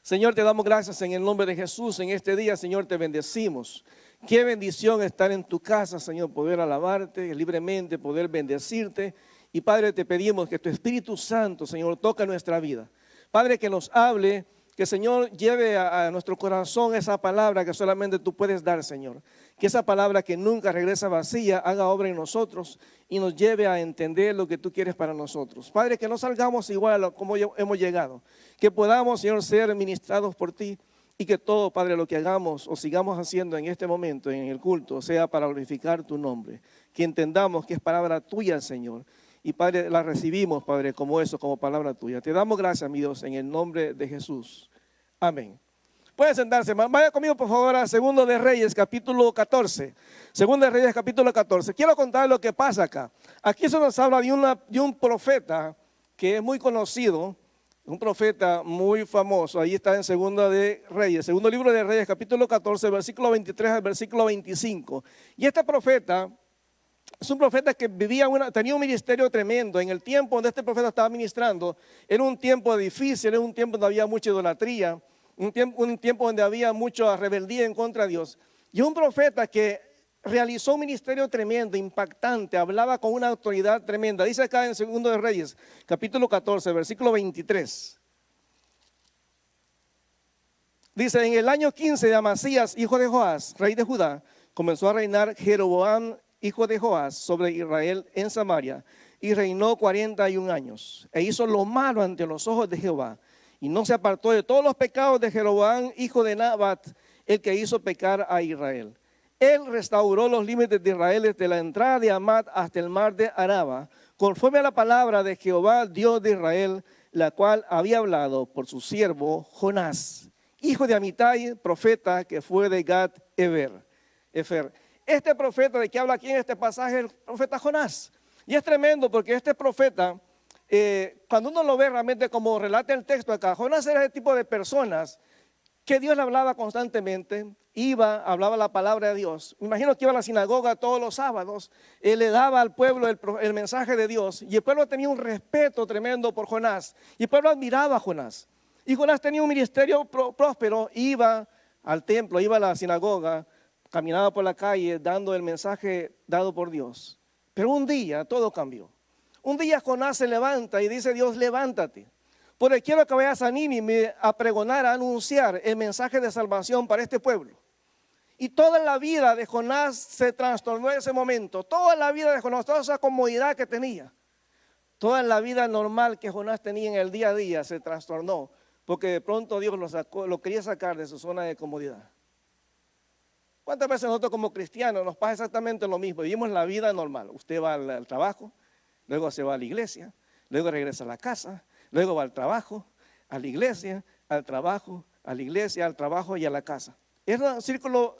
Señor, te damos gracias en el nombre de Jesús. En este día, Señor, te bendecimos. Qué bendición estar en tu casa, Señor, poder alabarte libremente, poder bendecirte. Y Padre, te pedimos que tu Espíritu Santo, Señor, toque nuestra vida. Padre, que nos hable, que Señor lleve a nuestro corazón esa palabra que solamente tú puedes dar, Señor. Que esa palabra que nunca regresa vacía haga obra en nosotros y nos lleve a entender lo que tú quieres para nosotros. Padre, que no salgamos igual a como hemos llegado. Que podamos, Señor, ser ministrados por ti y que todo, Padre, lo que hagamos o sigamos haciendo en este momento, en el culto, sea para glorificar tu nombre. Que entendamos que es palabra tuya, Señor. Y Padre, la recibimos, Padre, como eso, como palabra tuya. Te damos gracias, mi Dios, en el nombre de Jesús. Amén. Pueden sentarse, vaya conmigo por favor a Segundo de Reyes, capítulo 14. Segundo de Reyes, capítulo 14. Quiero contar lo que pasa acá. Aquí se nos habla de un profeta que es muy conocido, un profeta muy famoso. Ahí está en Segundo de Reyes, segundo libro de Reyes, capítulo 14, versículo 23 al versículo 25. Y este profeta es un profeta que tenía un ministerio tremendo. En el tiempo donde este profeta estaba ministrando, era un tiempo difícil, era un tiempo donde había mucha idolatría, un tiempo donde había mucha rebeldía en contra de Dios. Y un profeta que realizó un ministerio tremendo, impactante, hablaba con una autoridad tremenda. Dice acá en Segundo de Reyes, capítulo 14, versículo 23. Dice, en el año 15 de Amasías, hijo de Joás, rey de Judá, comenzó a reinar Jeroboam, hijo de Joás, sobre Israel en Samaria, y reinó 41 años, e hizo lo malo ante los ojos de Jehová, y no se apartó de todos los pecados de Jeroboam, hijo de Nabat, el que hizo pecar a Israel. Él restauró los límites de Israel desde la entrada de Amat hasta el mar de Araba, conforme a la palabra de Jehová, Dios de Israel, la cual había hablado por su siervo Jonás, hijo de Amitai, profeta que fue de Gad Efer. Este profeta de que habla aquí en este pasaje es el profeta Jonás. Y es tremendo porque este profeta, cuando uno lo ve realmente como relata el texto acá, Jonás era el tipo de personas que Dios le hablaba constantemente, hablaba la palabra de Dios. Me imagino que iba a la sinagoga todos los sábados, le daba al pueblo el mensaje de Dios, y el pueblo tenía un respeto tremendo por Jonás, y el pueblo admiraba a Jonás. Y Jonás tenía un ministerio próspero, iba al templo, iba a la sinagoga, caminaba por la calle dando el mensaje dado por Dios. Pero un día todo cambió. Un día Jonás se levanta y dice: Dios, levántate, porque quiero que vayas a Nínive a pregonar, a anunciar el mensaje de salvación para este pueblo. Y toda la vida de Jonás se trastornó en ese momento. Toda la vida de Jonás, toda esa comodidad que tenía, toda la vida normal que Jonás tenía en el día a día se trastornó, porque de pronto Dios lo quería sacar de su zona de comodidad. ¿Cuántas veces nosotros como cristianos nos pasa exactamente lo mismo? Vivimos la vida normal. Usted va al trabajo, luego se va a la iglesia, luego regresa a la casa, luego va al trabajo, a la iglesia, al trabajo, a la iglesia, al trabajo y a la casa. Es un círculo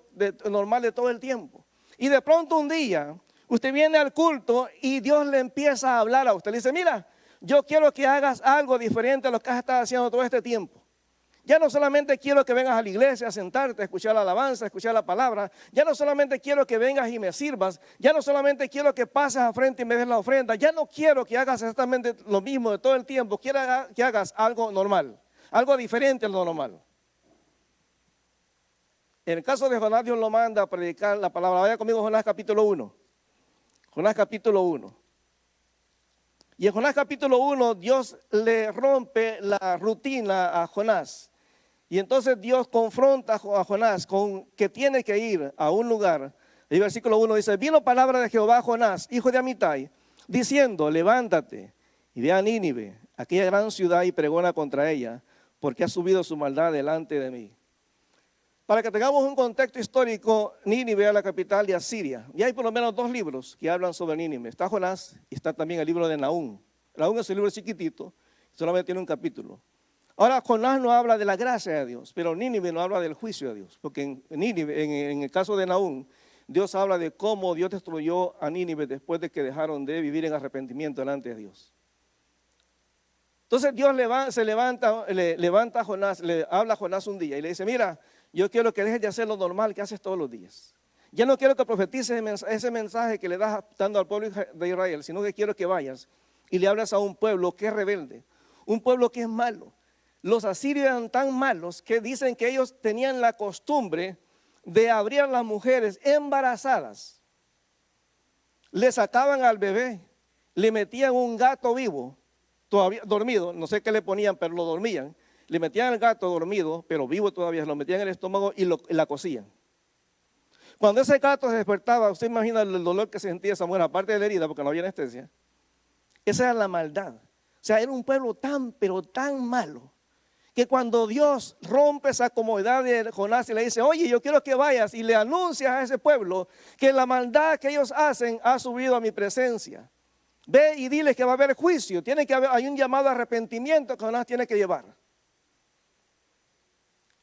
normal de todo el tiempo. Y de pronto un día usted viene al culto y Dios le empieza a hablar a usted. Le dice: mira, yo quiero que hagas algo diferente a lo que has estado haciendo todo este tiempo. Ya no solamente quiero que vengas a la iglesia a sentarte, a escuchar la alabanza, a escuchar la palabra. Ya no solamente quiero que vengas y me sirvas. Ya no solamente quiero que pases a frente y me des la ofrenda. Ya no quiero que hagas exactamente lo mismo de todo el tiempo. Quiero que hagas algo normal, algo diferente a lo normal. En el caso de Jonás, Dios lo manda a predicar la palabra. Vaya conmigo a Jonás capítulo 1. Jonás capítulo 1. Y en Jonás capítulo 1 Dios le rompe la rutina a Jonás. Y entonces Dios confronta a Jonás con que tiene que ir a un lugar. El versículo 1 dice: vino palabra de Jehová a Jonás, hijo de Amitai, diciendo: levántate y ve a Nínive, aquella gran ciudad, y pregona contra ella, porque ha subido su maldad delante de mí. Para que tengamos un contexto histórico, Nínive es la capital de Asiria. Y hay por lo menos 2 libros que hablan sobre Nínive. Está Jonás y está también el libro de Nahum. Nahum es un libro chiquitito, solamente tiene un capítulo. Ahora, Jonás no habla de la gracia de Dios, pero Nínive no habla del juicio de Dios. Porque en Nínive, en el caso de Nahum, Dios habla de cómo Dios destruyó a Nínive después de que dejaron de vivir en arrepentimiento delante de Dios. Entonces Dios levanta a Jonás, le habla a Jonás un día y le dice: mira, yo quiero que dejes de hacer lo normal que haces todos los días. Ya no quiero que profetices ese mensaje que le das dando al pueblo de Israel, sino que quiero que vayas y le hables a un pueblo que es rebelde, un pueblo que es malo. Los asirios eran tan malos que dicen que ellos tenían la costumbre de abrir a las mujeres embarazadas. Le sacaban al bebé, le metían un gato vivo, todavía dormido, no sé qué le ponían, pero lo dormían. Le metían el gato dormido, pero vivo todavía, lo metían en el estómago y la cocían. Cuando ese gato se despertaba, usted imagina el dolor que sentía esa mujer, aparte de la herida, porque no había anestesia. Esa era la maldad. O sea, era un pueblo tan, pero tan malo, que cuando Dios rompe esa comodidad de Jonás y le dice, oye, yo quiero que vayas y le anuncias a ese pueblo que la maldad que ellos hacen ha subido a mi presencia. Ve y dile que va a haber juicio, hay un llamado a arrepentimiento que Jonás tiene que llevar.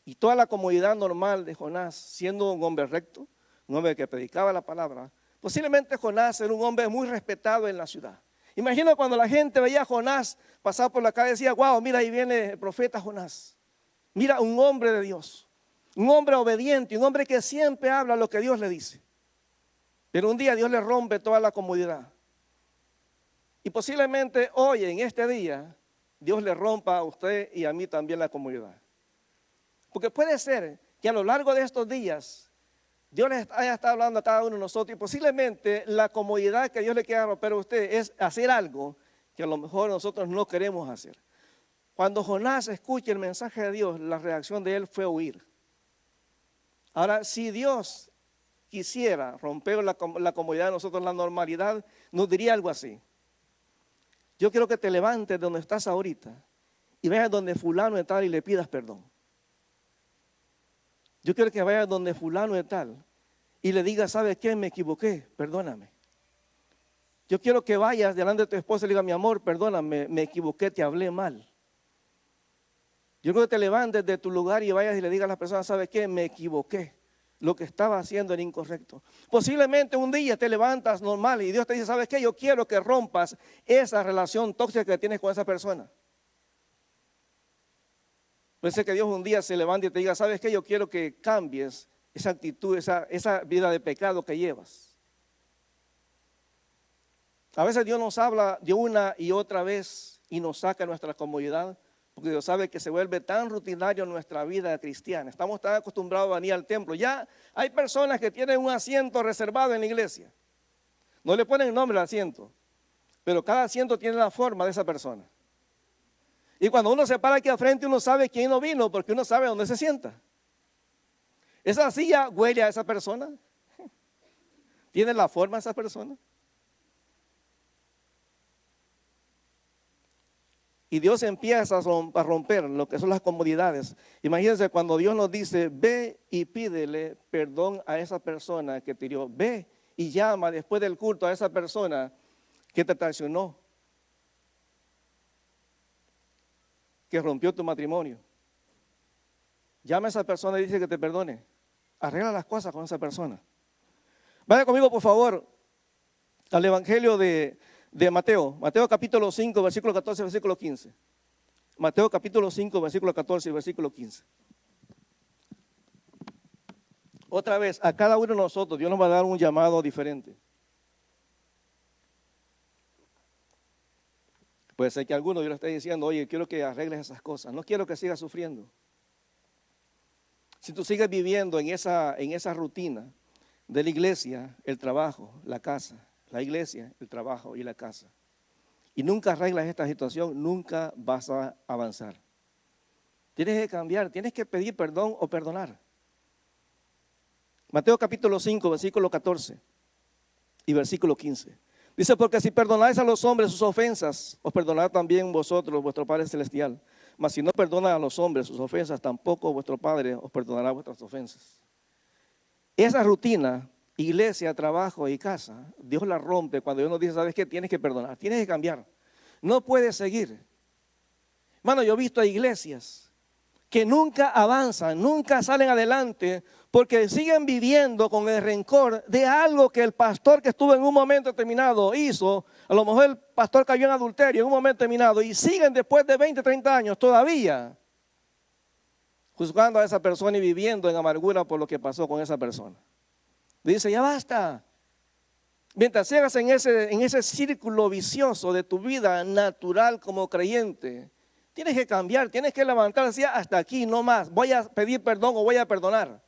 Y toda la comodidad normal de Jonás, siendo un hombre recto, un hombre que predicaba la palabra, posiblemente Jonás era un hombre muy respetado en la ciudad. Imagina cuando la gente veía a Jonás pasar por la calle y decía, wow, mira ahí viene el profeta Jonás. Mira, un hombre de Dios, un hombre obediente, un hombre que siempre habla lo que Dios le dice. Pero un día Dios le rompe toda la comodidad. Y posiblemente hoy, en este día, Dios le rompa a usted y a mí también la comodidad. Porque puede ser que a lo largo de estos días Dios les haya estado hablando a cada uno de nosotros y posiblemente la comodidad que Dios le quiera romper a usted es hacer algo que a lo mejor nosotros no queremos hacer. Cuando Jonás escucha el mensaje de Dios, la reacción de él fue huir. Ahora, si Dios quisiera romper la comodidad de nosotros, la normalidad, nos diría algo así. Yo quiero que te levantes de donde estás ahorita y vayas donde fulano de tal y le pidas perdón. Yo quiero que vayas donde fulano de tal y le digas, ¿sabes qué? Me equivoqué, perdóname. Yo quiero que vayas delante de tu esposa y le digas, mi amor, perdóname, me equivoqué, te hablé mal. Yo quiero que te levantes de tu lugar y vayas y le digas a las personas, ¿sabes qué? Me equivoqué. Lo que estaba haciendo era incorrecto. Posiblemente un día te levantas normal y Dios te dice, ¿sabes qué? Yo quiero que rompas esa relación tóxica que tienes con esa persona. Puede ser que Dios un día se levante y te diga, ¿sabes qué? Yo quiero que cambies esa actitud, esa vida de pecado que llevas. A veces Dios nos habla de una y otra vez y nos saca de nuestra comodidad, porque Dios sabe que se vuelve tan rutinario en nuestra vida cristiana. Estamos tan acostumbrados a venir al templo. Ya hay personas que tienen un asiento reservado en la iglesia. No le ponen nombre al asiento, pero cada asiento tiene la forma de esa persona. Y cuando uno se para aquí al frente, uno sabe quién no vino, porque uno sabe dónde se sienta. ¿Esa silla huele a esa persona? ¿Tiene la forma de esa persona? Y Dios empieza a romper lo que son las comodidades. Imagínense cuando Dios nos dice, ve y pídele perdón a esa persona que te hirió. Ve y llama después del culto a esa persona que te traicionó, que rompió tu matrimonio. Llama a esa persona y dice que te perdone. Arregla las cosas con esa persona. Vaya conmigo, por favor, al Evangelio de Mateo. Mateo capítulo 5, versículo 14, versículo 15. Mateo capítulo 5, versículo 14 y versículo 15. Otra vez, a cada uno de nosotros Dios nos va a dar un llamado diferente. Puede ser que alguno Dios le esté diciendo, oye, quiero que arregles esas cosas. No quiero que sigas sufriendo. Si tú sigues viviendo en esa rutina de la iglesia, el trabajo, la casa, la iglesia, el trabajo y la casa, y nunca arreglas esta situación, nunca vas a avanzar. Tienes que cambiar, tienes que pedir perdón o perdonar. Mateo capítulo 5, versículo 14 y versículo 15. Dice, porque si perdonáis a los hombres sus ofensas, os perdonará también vosotros, vuestro Padre Celestial. Mas si no perdonan a los hombres sus ofensas, tampoco vuestro Padre os perdonará vuestras ofensas. Esa rutina, iglesia, trabajo y casa, Dios la rompe cuando Dios nos dice, ¿sabes qué? Tienes que perdonar, tienes que cambiar. No puedes seguir. Hermano, yo he visto a iglesias que nunca avanzan, nunca salen adelante, porque siguen viviendo con el rencor de algo que el pastor que estuvo en un momento determinado hizo. A lo mejor el pastor cayó en adulterio en un momento determinado y siguen después de 20, 30 años todavía juzgando a esa persona y viviendo en amargura por lo que pasó con esa persona. Dice, ya basta. Mientras sigas en ese círculo vicioso de tu vida natural como creyente, Tienes que cambiar, tienes que levantar así hasta aquí, no más. Voy a pedir perdón o voy a perdonar.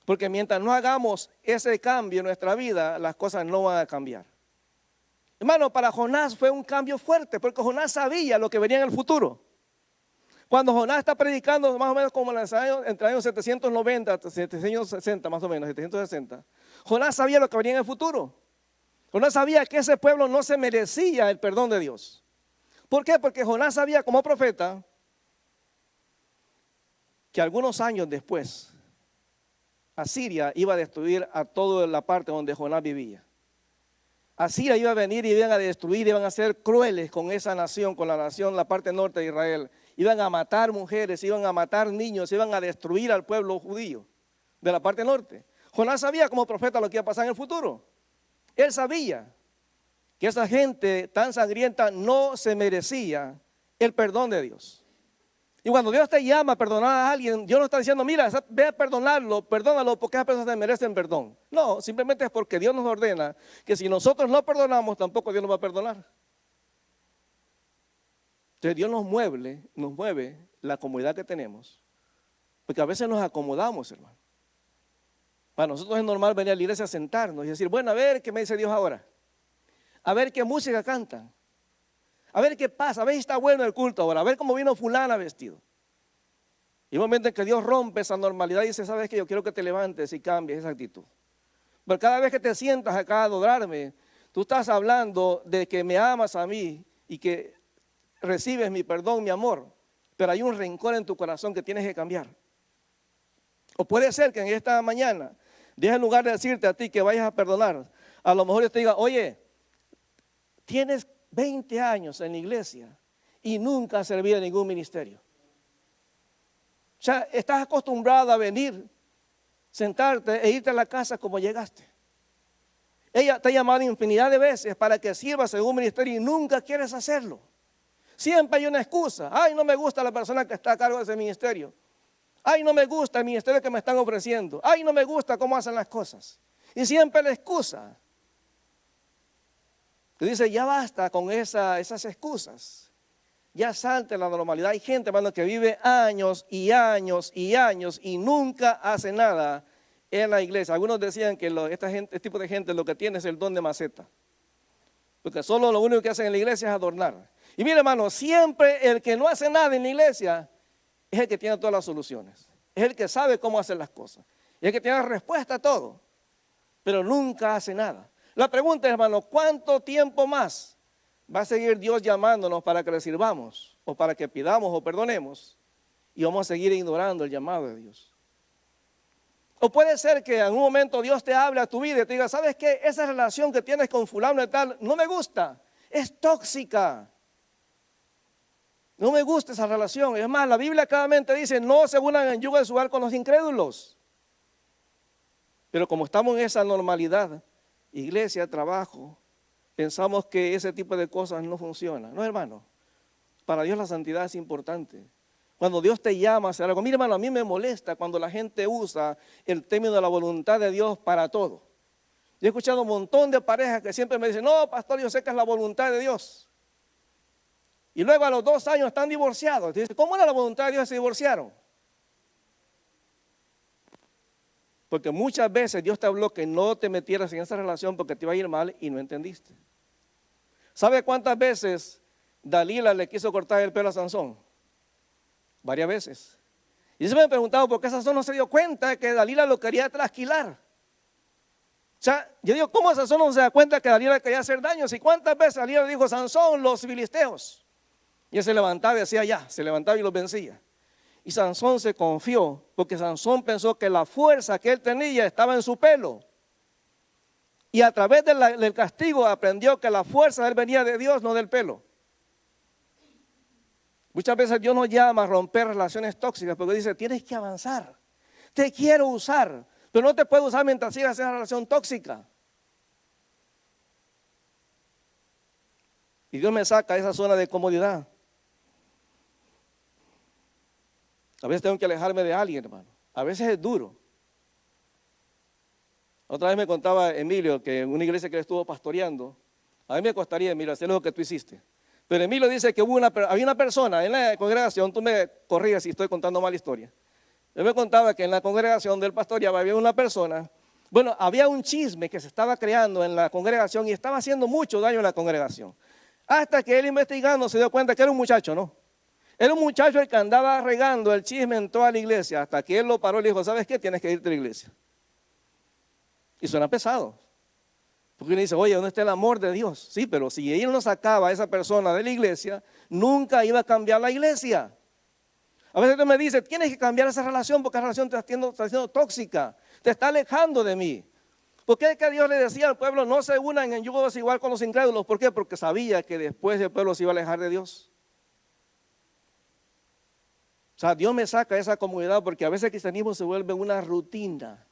Porque mientras no hagamos ese cambio en nuestra vida, las cosas no van a cambiar. Hermano, para Jonás fue un cambio fuerte, porque Jonás sabía lo que venía en el futuro. Cuando Jonás está predicando, más o menos como entre años 790, 760, más o menos, 760, Jonás sabía lo que venía en el futuro. Jonás sabía que ese pueblo no se merecía el perdón de Dios. ¿Por qué? Porque Jonás sabía como profeta que algunos años después, Asiria iba a destruir a toda la parte donde Jonás vivía. Asiria iba a venir y iban a destruir, iban a ser crueles con esa nación, con la nación, la parte norte de Israel. Iban a matar mujeres, iban a matar niños, iban a destruir al pueblo judío de la parte norte. Jonás sabía como profeta lo que iba a pasar en el futuro. Él sabía que esa gente tan sangrienta no se merecía el perdón de Dios. Y cuando Dios te llama a perdonar a alguien, Dios no está diciendo, mira, ve a perdonarlo, perdónalo porque esas personas merecen perdón. No, simplemente es porque Dios nos ordena que si nosotros no perdonamos, tampoco Dios nos va a perdonar. Entonces Dios nos mueve la comodidad que tenemos, porque a veces nos acomodamos, hermano. Para nosotros es normal venir a la iglesia a sentarnos y decir, bueno, a ver qué me dice Dios ahora. A ver qué música cantan. A ver qué pasa, a ver si está bueno el culto ahora, a ver cómo vino fulana vestido. Y un momento en que Dios rompe esa normalidad y dice, sabes que yo quiero que te levantes y cambies esa actitud. Pero cada vez que te sientas acá a adorarme, tú estás hablando de que me amas a mí y que recibes mi perdón, mi amor. Pero hay un rencor en tu corazón que tienes que cambiar. O puede ser que en esta mañana, Dios en lugar de decirte a ti que vayas a perdonar, a lo mejor Dios te diga, oye, tienes 20 años en la iglesia y nunca has servido en ningún ministerio. O sea, estás acostumbrado a venir, sentarte e irte a la casa como llegaste. Ella te ha llamado infinidad de veces para que sirvas en un ministerio y nunca quieres hacerlo. Siempre hay una excusa. Ay, no me gusta la persona que está a cargo de ese ministerio. Ay, no me gusta el ministerio que me están ofreciendo. Ay, no me gusta cómo hacen las cosas. Y siempre la excusa. Te dice, ya basta con esas excusas. Ya salte la normalidad. Hay gente, hermano, que vive años y años y años y nunca hace nada en la iglesia. Algunos decían que este tipo de gente lo que tiene es el don de maceta. Porque solo lo único que hacen en la iglesia es adornar. Y mire, hermano, siempre el que no hace nada en la iglesia es el que tiene todas las soluciones. Es el que sabe cómo hacer las cosas. Es el que tiene la respuesta a todo. Pero nunca hace nada. La pregunta es, hermano, ¿cuánto tiempo más va a seguir Dios llamándonos para que le sirvamos? O para que pidamos o perdonemos. Y vamos a seguir ignorando el llamado de Dios. O puede ser que en un momento Dios te hable a tu vida y te diga, ¿sabes qué? Esa relación que tienes con fulano y tal, no me gusta. Es tóxica. No me gusta esa relación. Es más, la Biblia claramente dice, no se unan en yugo de su hogar con los incrédulos. Pero como estamos en esa normalidad, iglesia, trabajo, pensamos que ese tipo de cosas no funcionan. No, hermano, para Dios la santidad es importante. Cuando Dios te llama a hacer algo, mira, hermano, a mí me molesta cuando la gente usa el término de la voluntad de Dios para todo. Yo he escuchado un montón de parejas que siempre me dicen, no, pastor, yo sé que es la voluntad de Dios. Y luego a los 2 años están divorciados. Dice, ¿cómo era la voluntad de Dios y se divorciaron? Porque muchas veces Dios te habló que no te metieras en esa relación porque te iba a ir mal y no entendiste. ¿Sabe cuántas veces Dalila le quiso cortar el pelo a Sansón? Varias veces. Y yo me he preguntado por qué Sansón no se dio cuenta de que Dalila lo quería trasquilar. O sea, yo digo, ¿cómo Sansón no se da cuenta que Dalila quería hacer daño? ¿Y cuántas veces Dalila le dijo, Sansón, los filisteos? Y él se levantaba y decía ya, se levantaba y los vencía. Y Sansón se confió, porque Sansón pensó que la fuerza que él tenía estaba en su pelo. Y a través del castigo aprendió que la fuerza de él venía de Dios, no del pelo. Muchas veces Dios nos llama a romper relaciones tóxicas, porque dice, tienes que avanzar. Te quiero usar, pero no te puedo usar mientras sigas en una relación tóxica. Y Dios me saca de esa zona de comodidad. A veces tengo que alejarme de alguien, hermano. A veces es duro. Otra vez me contaba Emilio que en una iglesia que él estuvo pastoreando, a mí me costaría, Emilio, hacer lo que tú hiciste. Pero Emilio dice que había una persona en la congregación, tú me corriges si estoy contando mal historia. Él me contaba que en la congregación del pastoreaba había una persona, bueno, había un chisme que se estaba creando en la congregación y estaba haciendo mucho daño a la congregación. Hasta que él investigando se dio cuenta que era un muchacho, ¿no? Era un muchacho el que andaba regando el chisme en toda la iglesia, hasta que él lo paró y le dijo, ¿sabes qué? Tienes que irte a la iglesia. Y suena pesado. Porque uno dice, oye, ¿dónde está el amor de Dios? Sí, pero si él no sacaba a esa persona de la iglesia, nunca iba a cambiar la iglesia. A veces tú me dices, tienes que cambiar esa relación porque esa relación te está haciendo tóxica, te está alejando de mí. ¿Por qué es que Dios le decía al pueblo, no se unan en yugo desigual con los incrédulos? ¿Por qué? Porque sabía que después el pueblo se iba a alejar de Dios. O sea, Dios me saca de esa comunidad porque a veces el cristianismo se vuelve una rutina.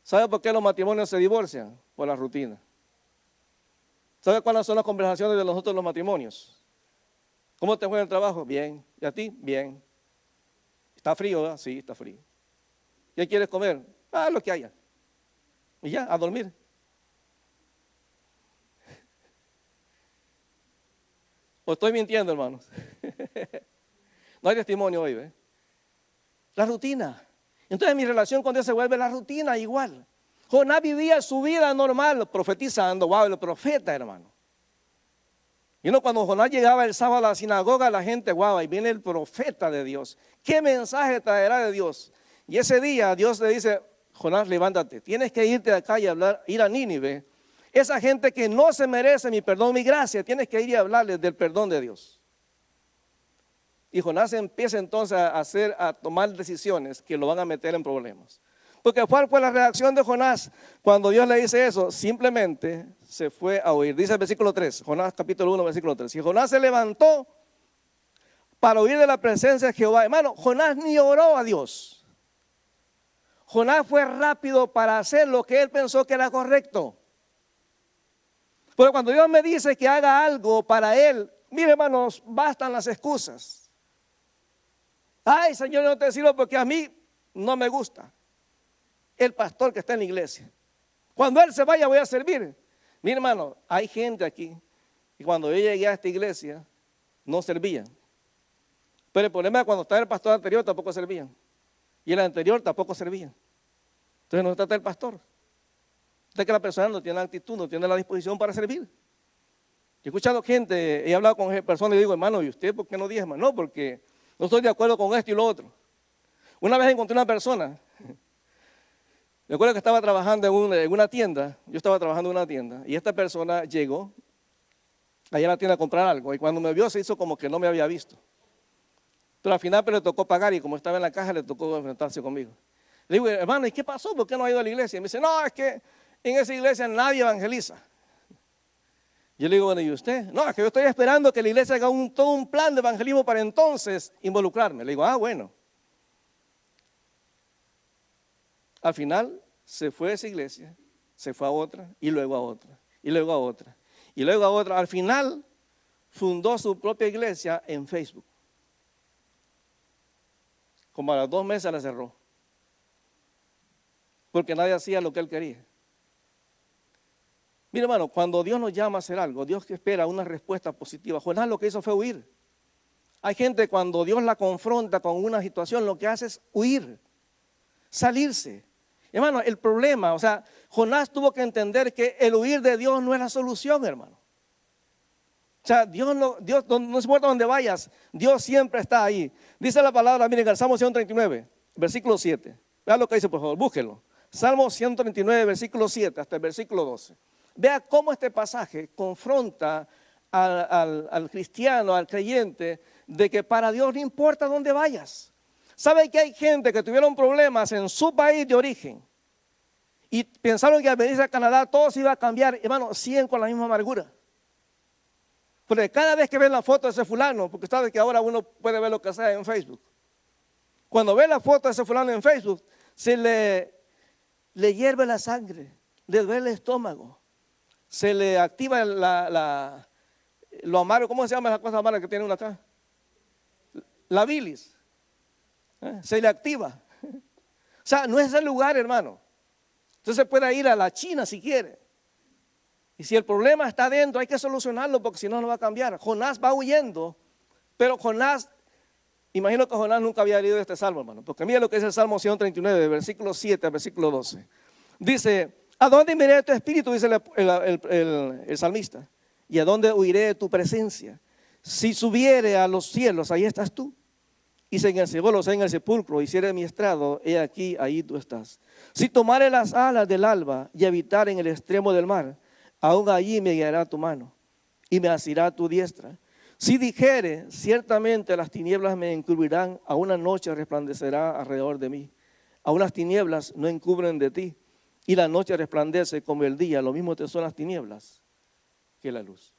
¿Sabe por qué los matrimonios se divorcian? Por la rutina. ¿Sabe cuáles son las conversaciones de nosotros los matrimonios? ¿Cómo te fue en el trabajo? Bien. ¿Y a ti? Bien. ¿Está frío? ¿Verdad? Sí, está frío. ¿Qué quieres comer? Ah, lo que haya. Y ya, a dormir. ¿O estoy mintiendo, hermanos? No hay testimonio hoy, ¿ve? La rutina. Entonces mi relación con Dios se vuelve la rutina igual. Jonás vivía su vida normal, profetizando. Wow, el profeta, hermano. Y no, cuando Jonás llegaba el sábado a la sinagoga, la gente, wow, ahí viene el profeta de Dios. ¿Qué mensaje traerá de Dios? Y ese día Dios le dice, Jonás, levántate, tienes que irte de acá y hablar, ir a Nínive. Esa gente que no se merece mi perdón, mi gracia, tienes que ir y hablarles del perdón de Dios. Y Jonás empieza entonces a tomar decisiones que lo van a meter en problemas. Porque ¿cuál fue la reacción de Jonás cuando Dios le dice eso? Simplemente se fue a huir. Dice el versículo 3, Jonás capítulo 1, versículo 3. Y Jonás se levantó para huir de la presencia de Jehová. Hermano, Jonás ni oró a Dios. Jonás fue rápido para hacer lo que él pensó que era correcto. Pero cuando Dios me dice que haga algo para él, mire hermanos, bastan las excusas. Ay, Señor, no te sirvo porque a mí no me gusta el pastor que está en la iglesia. Cuando él se vaya voy a servir. Mi hermano, hay gente aquí y cuando yo llegué a esta iglesia no servían. Pero el problema es que cuando estaba el pastor anterior tampoco servían. Y el anterior tampoco servían. Entonces no trata el pastor. Usted que la persona no tiene la actitud, no tiene la disposición para servir. Yo he escuchado gente, he hablado con personas y digo, hermano, ¿y usted por qué no diezma? No, porque no estoy de acuerdo con esto y lo otro. Una vez encontré una persona, recuerdo que estaba trabajando en una tienda, yo estaba trabajando en una tienda, y esta persona llegó allá a la tienda a comprar algo, y cuando me vio se hizo como que no me había visto. Pero al final le tocó pagar, y como estaba en la caja le tocó enfrentarse conmigo. Le digo, hermano, ¿y qué pasó? ¿Por qué no ha ido a la iglesia? Y me dice, no, es que en esa iglesia nadie evangeliza. Yo le digo, bueno, ¿y usted? No, es que yo estoy esperando que la iglesia haga todo un plan de evangelismo para entonces involucrarme. Le digo, ah, bueno. Al final se fue de esa iglesia, se fue a otra, y luego a otra, y luego a otra, y luego a otra. Al final fundó su propia iglesia en Facebook. Como a los 2 meses la cerró. Porque nadie hacía lo que él quería. Mira, hermano, cuando Dios nos llama a hacer algo, Dios espera una respuesta positiva. Jonás lo que hizo fue huir. Hay gente cuando Dios la confronta con una situación, lo que hace es huir, salirse. Hermano, el problema, o sea, Jonás tuvo que entender que el huir de Dios no es la solución, hermano. O sea, Dios no importa dónde vayas, Dios siempre está ahí. Dice la palabra, miren, el Salmo 139, versículo 7. Vean lo que dice, por favor, búsquenlo. Salmo 139, versículo 7 hasta el versículo 12. Vea cómo este pasaje confronta al cristiano, al creyente, de que para Dios no importa dónde vayas. ¿Sabe que hay gente que tuvieron problemas en su país de origen y pensaron que al venirse a Canadá todo se iba a cambiar? Hermano, siguen con la misma amargura. Porque cada vez que ven la foto de ese fulano, porque sabe que ahora uno puede ver lo que sea en Facebook. Cuando ve la foto de ese fulano en Facebook, se le hierve la sangre, le duele el estómago. Se le activa lo amargo, ¿cómo se llama esa cosa amarga que tiene uno acá? La bilis. Se le activa. O sea, no es el lugar, hermano. Entonces puede ir a la China si quiere. Y si el problema está adentro, hay que solucionarlo porque si no, no va a cambiar. Jonás va huyendo, pero Jonás, imagino que Jonás nunca había leído este salmo, hermano, porque mira lo que es el Salmo 139, versículo 7 al versículo 12. Dice, ¿a dónde miré de tu espíritu? Dice el salmista. ¿Y a dónde huiré de tu presencia? Si subiere a los cielos, ahí estás tú. Y si en el cielo, sea en el sepulcro, hiciere mi estrado, he aquí, ahí tú estás. Si tomare las alas del alba y habitar en el extremo del mar, aún allí me guiará tu mano y me asirá tu diestra. Si dijere, ciertamente las tinieblas me encubrirán, a una noche resplandecerá alrededor de mí. Aún las tinieblas no encubren de ti, y la noche resplandece como el día, lo mismo te son las tinieblas que la luz.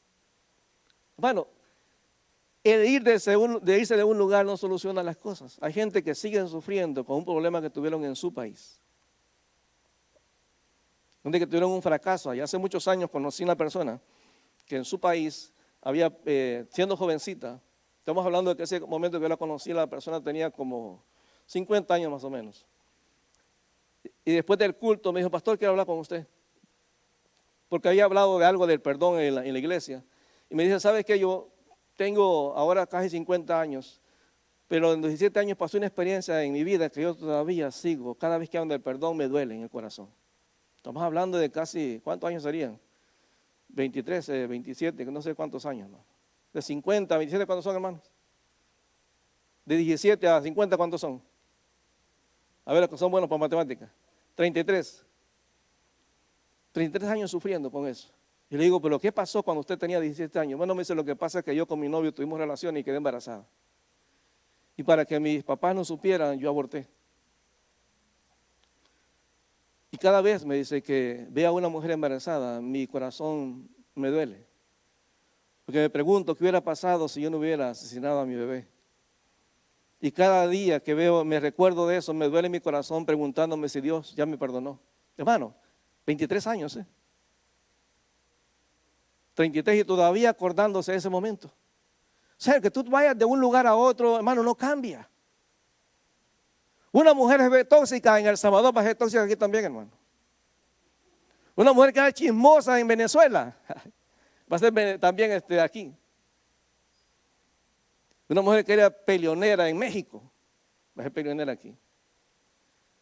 Bueno, el irse de un lugar no soluciona las cosas. Hay gente que sigue sufriendo con un problema que tuvieron en su país. Donde que tuvieron un fracaso. Allá hace muchos años conocí una persona que en su país había, siendo jovencita, estamos hablando de que ese momento que yo la conocí, la persona tenía como 50 años más o menos. Y después del culto me dijo, pastor, quiero hablar con usted. Porque había hablado de algo del perdón en la iglesia. Y me dice, ¿sabes qué? Yo tengo ahora casi 50 años, pero en los 17 años pasó una experiencia en mi vida que yo todavía sigo. Cada vez que hablo del perdón me duele en el corazón. Estamos hablando de casi, ¿cuántos años serían? 23, 27, no sé cuántos años, ¿no? De 50 a 27, ¿cuántos son, hermanos? De 17 a 50, ¿cuántos son? A ver, los que son buenos para matemáticas. 33. 33 años sufriendo con eso. Y le digo, ¿pero qué pasó cuando usted tenía 17 años? Bueno, me dice, lo que pasa es que yo con mi novio tuvimos relaciones y quedé embarazada. Y para que mis papás no supieran, yo aborté. Y cada vez me dice que vea a una mujer embarazada, mi corazón me duele. Porque me pregunto qué hubiera pasado si yo no hubiera asesinado a mi bebé. Y cada día que veo, me recuerdo de eso, me duele mi corazón preguntándome si Dios ya me perdonó. Hermano, 23 años, 33 y todavía acordándose de ese momento. O sea, que tú vayas de un lugar a otro, hermano, no cambia. Una mujer es tóxica en El Salvador, va a ser tóxica aquí también, hermano. Una mujer que es chismosa en Venezuela, va a ser también aquí. Una mujer que era peleonera en México, va a ser peleonera aquí.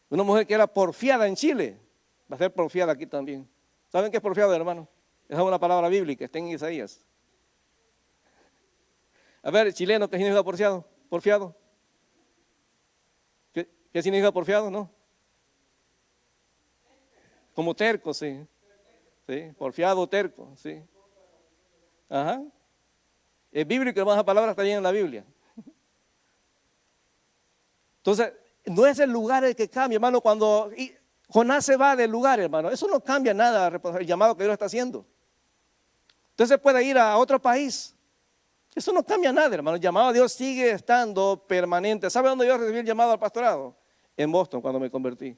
Una mujer que era porfiada en Chile, va a ser porfiada aquí también. ¿Saben qué es porfiado, hermano? Esa es una palabra bíblica, está en Isaías. A ver, chileno, ¿qué significa porfiado? ¿Porfiado? ¿Qué significa porfiado? ¿No? Como terco, sí. Sí, porfiado, terco, sí. Ajá. Es bíblico, hermano, esa palabra está bien en la Biblia. Entonces, no es el lugar el que cambia, hermano. Cuando Jonás se va del lugar, hermano, eso no cambia nada el llamado que Dios está haciendo. Entonces puede ir a otro país. Eso no cambia nada, hermano. El llamado a Dios sigue estando permanente. ¿Sabe dónde yo recibí el llamado al pastorado? En Boston, cuando me convertí.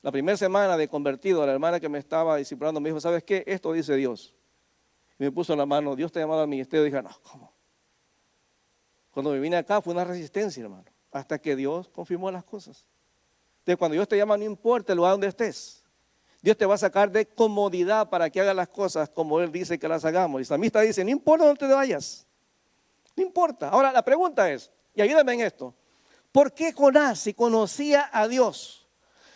La primera semana de convertido, la hermana que me estaba discipulando me dijo, ¿sabes qué? Esto dice Dios. Y me puso en la mano, Dios te ha llamado al ministerio. Y dije, no, ¿cómo? Cuando me vine acá fue una resistencia, hermano. Hasta que Dios confirmó las cosas. Entonces, cuando Dios te llama, no importa el lugar donde estés. Dios te va a sacar de comodidad para que hagas las cosas como Él dice que las hagamos. Y el salmista dice, no importa dónde te vayas. No importa. Ahora, la pregunta es, y ayúdame en esto, ¿por qué Jonás, si conocía a Dios,